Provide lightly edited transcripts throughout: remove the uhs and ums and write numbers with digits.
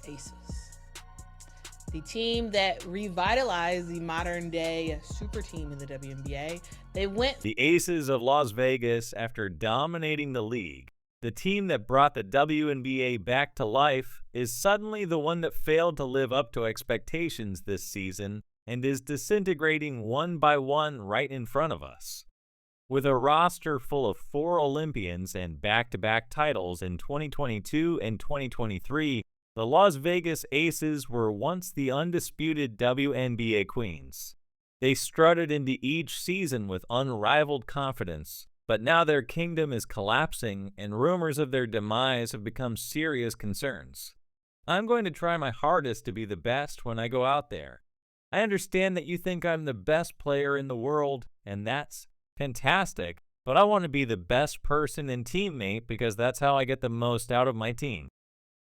Aces. The team that revitalized the modern-day super team in the WNBA. They went the Aces of Las Vegas after dominating the league. The team that brought the WNBA back to life is suddenly the one that failed to live up to expectations this season and is disintegrating one by one right in front of us. With a roster full of 4 Olympians and back-to-back titles in 2022 and 2023, the Las Vegas Aces were once the undisputed WNBA queens. They strutted into each season with unrivaled confidence, but now their kingdom is collapsing and rumors of their demise have become serious concerns. I'm going to try my hardest to be the best when I go out there. I understand that you think I'm the best player in the world, and that's fantastic, but I want to be the best person and teammate because that's how I get the most out of my team.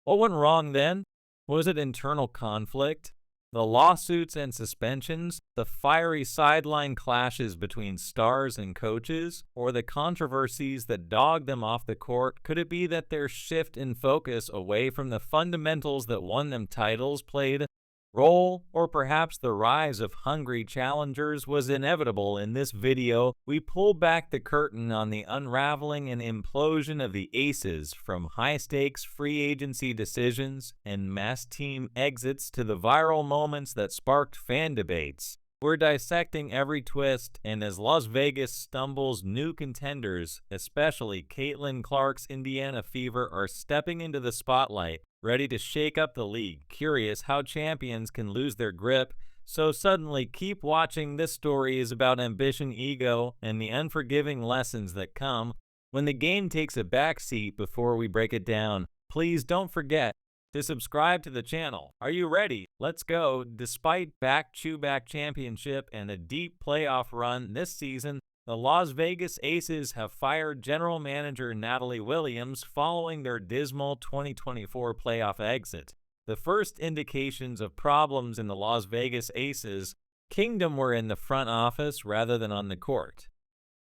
What went wrong then? Was it internal conflict? The lawsuits and suspensions? The fiery sideline clashes between stars and coaches? Or the controversies that dogged them off the court? Could it be that their shift in focus away from the fundamentals that won them titles played role, or perhaps the rise of hungry challengers was inevitable? In this video, we pull back the curtain on the unraveling and implosion of the Aces, from high-stakes free agency decisions and mass team exits to the viral moments that sparked fan debates. We're dissecting every twist, and as Las Vegas stumbles, new contenders, especially Caitlyn Clark's Indiana Fever, are stepping into the spotlight, ready to shake up the league, curious how champions can lose their grip. So suddenly, keep watching. This story is about ambition, ego, and the unforgiving lessons that come when the game takes a backseat. Before we break it down, please don't forget to subscribe to the channel. Are you ready? Let's go. Despite back-to-back championship and a deep playoff run this season, the Las Vegas Aces have fired general manager Natalie Williams following their dismal 2024 playoff exit. The first indications of problems in the Las Vegas Aces kingdom were in the front office rather than on the court.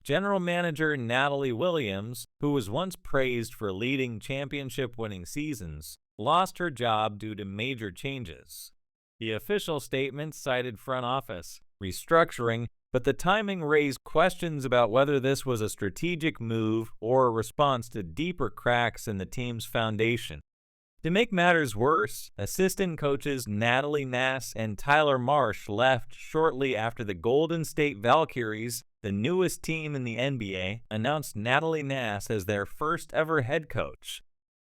General manager Natalie Williams, who was once praised for leading championship-winning seasons, lost her job due to major changes. The official statement cited front office restructuring, but the timing raised questions about whether this was a strategic move or a response to deeper cracks in the team's foundation. To make matters worse, assistant coaches Natalie Nass and Tyler Marsh left shortly after the Golden State Valkyries, the newest team in the NBA, announced Natalie Nass as their first ever head coach.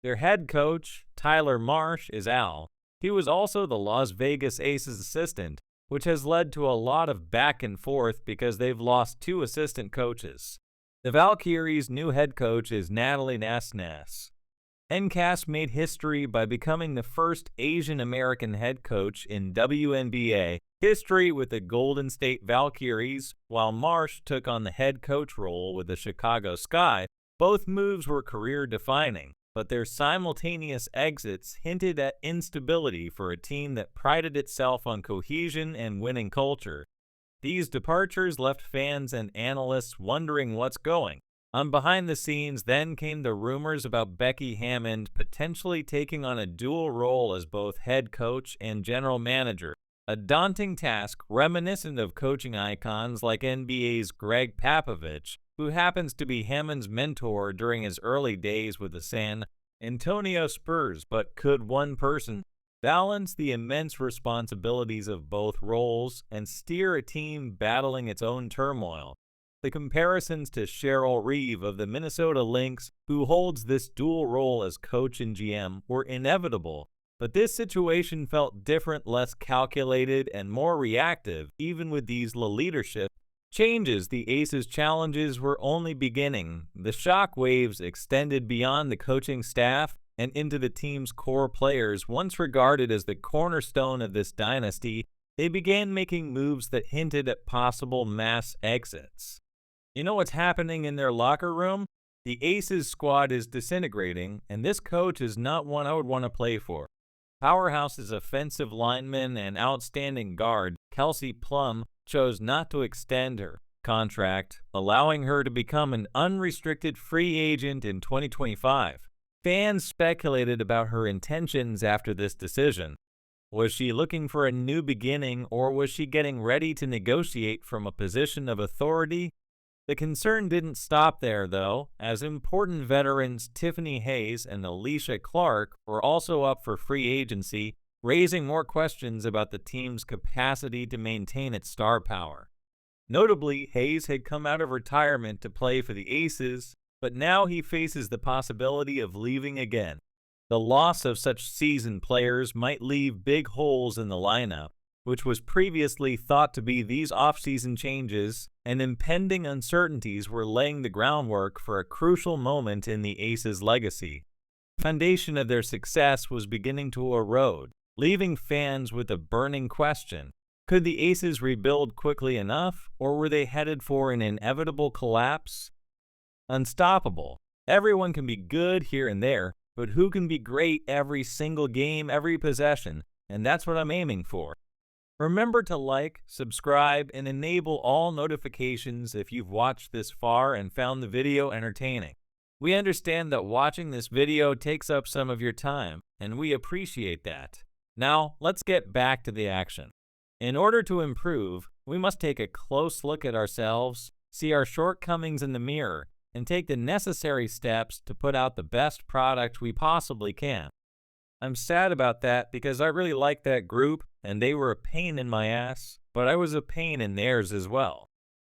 Their head coach, Tyler Marsh, is out. He was also the Las Vegas Aces assistant, which has led to a lot of back and forth because they've lost 2 assistant coaches. The Valkyries' new head coach is Natalie Nass. NCAS made history by becoming the first Asian American head coach in WNBA history with the Golden State Valkyries, while Marsh took on the head coach role with the Chicago Sky. Both moves were career-defining, but their simultaneous exits hinted at instability for a team that prided itself on cohesion and winning culture. These departures left fans and analysts wondering what's going on behind the scenes. Then came the rumors about Becky Hammond potentially taking on a dual role as both head coach and general manager, a daunting task reminiscent of coaching icons like NBA's Greg Popovich, who happens to be Hammond's mentor during his early days with the San Antonio Spurs. But could one person balance the immense responsibilities of both roles and steer a team battling its own turmoil? The comparisons to Cheryl Reeve of the Minnesota Lynx, who holds this dual role as coach and GM, were inevitable. But this situation felt different, less calculated, and more reactive. Even with these leadership changes, the Aces' challenges were only beginning. The shock waves extended beyond the coaching staff and into the team's core players. Once regarded as the cornerstone of this dynasty, they began making moves that hinted at possible mass exits. You know what's happening in their locker room? The Aces squad is disintegrating, and this coach is not one I would want to play for. Powerhouse's offensive lineman and outstanding guard, Kelsey Plum, chose not to extend her contract, allowing her to become an unrestricted free agent in 2025. Fans speculated about her intentions after this decision. Was she looking for a new beginning, or was she getting ready to negotiate from a position of authority? The concern didn't stop there, though, as important veterans Tiffany Hayes and Alicia Clark were also up for free agency, raising more questions about the team's capacity to maintain its star power. Notably, Hayes had come out of retirement to play for the Aces, but now he faces the possibility of leaving again. The loss of such seasoned players might leave big holes in the lineup, which was previously thought to be these off-season changes, and impending uncertainties were laying the groundwork for a crucial moment in the Aces' legacy. The foundation of their success was beginning to erode, leaving fans with a burning question. Could the Aces rebuild quickly enough, or were they headed for an inevitable collapse? Unstoppable. Everyone can be good here and there, but who can be great every single game, every possession? And that's what I'm aiming for. Remember to like, subscribe, and enable all notifications if you've watched this far and found the video entertaining. We understand that watching this video takes up some of your time, and we appreciate that. Now, let's get back to the action. In order to improve, we must take a close look at ourselves, see our shortcomings in the mirror, and take the necessary steps to put out the best product we possibly can. I'm sad about that because I really liked that group and they were a pain in my ass, but I was a pain in theirs as well.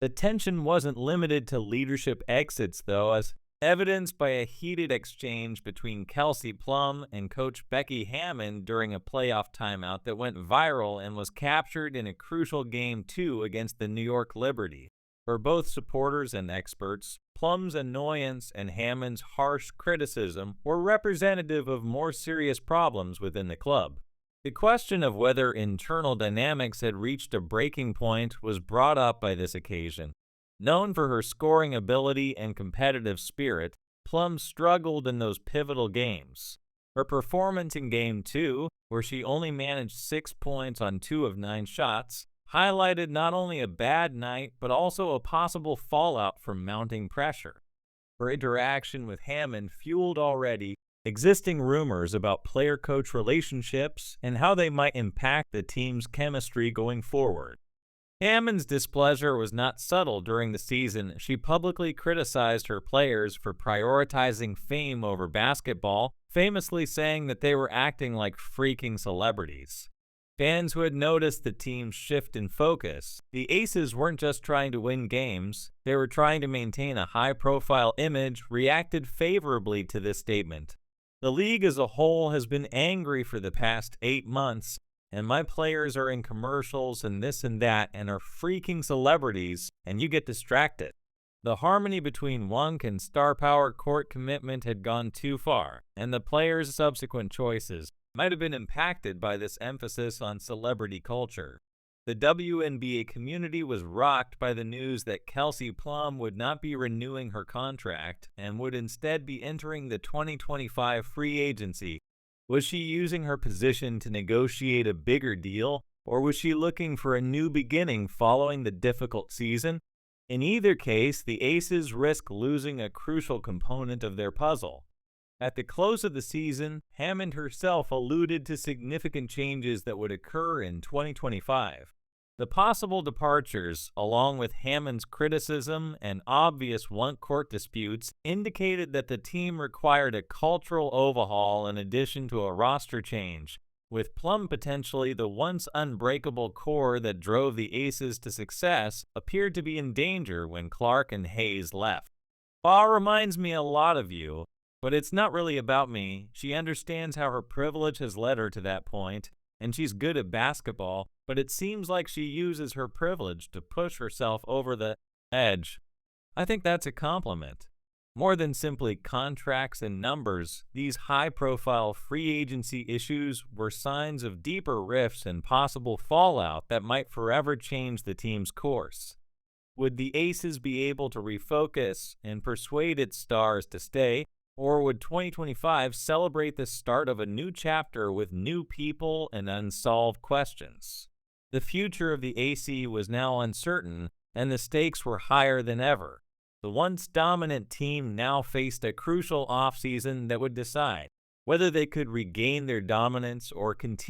The tension wasn't limited to leadership exits though, as evidenced by a heated exchange between Kelsey Plum and Coach Becky Hammond during a playoff timeout that went viral and was captured in a crucial Game 2 against the New York Liberty. For both supporters and experts, Plum's annoyance and Hammond's harsh criticism were representative of more serious problems within the club. The question of whether internal dynamics had reached a breaking point was brought up by this occasion. Known for her scoring ability and competitive spirit, Plum struggled in those pivotal games. Her performance in Game 2, where she only managed 6 points on 2 of 9 shots, highlighted not only a bad night, but also a possible fallout from mounting pressure. Her interaction with Hammond fueled already existing rumors about player-coach relationships and how they might impact the team's chemistry going forward. Hammond's displeasure was not subtle during the season. She publicly criticized her players for prioritizing fame over basketball, famously saying that they were acting like freaking celebrities. Fans who had noticed the team's shift in focus, the Aces weren't just trying to win games, they were trying to maintain a high-profile image, reacted favorably to this statement. The league as a whole has been angry for the past 8 months, and my players are in commercials and this and that and are freaking celebrities, and you get distracted. The harmony between Wunk and star power court commitment had gone too far, and the players' subsequent choices might have been impacted by this emphasis on celebrity culture. The WNBA community was rocked by the news that Kelsey Plum would not be renewing her contract and would instead be entering the 2025 free agency. Was she using her position to negotiate a bigger deal, or was she looking for a new beginning following the difficult season? In either case, the Aces risk losing a crucial component of their puzzle. At the close of the season, Hammond herself alluded to significant changes that would occur in 2025. The possible departures, along with Hammond's criticism and obvious Wunk-court disputes, indicated that the team required a cultural overhaul in addition to a roster change, with Plum potentially the once unbreakable core that drove the Aces to success appeared to be in danger when Clark and Hayes left. Ba reminds me a lot of you, but it's not really about me. She understands how her privilege has led her to that point, and she's good at basketball, but it seems like she uses her privilege to push herself over the edge. I think that's a compliment. More than simply contracts and numbers, these high-profile free agency issues were signs of deeper rifts and possible fallout that might forever change the team's course. Would the Aces be able to refocus and persuade its stars to stay, or would 2025 celebrate the start of a new chapter with new people and unsolved questions? The future of the AC was now uncertain, and the stakes were higher than ever. The once dominant team now faced a crucial offseason that would decide whether they could regain their dominance or continue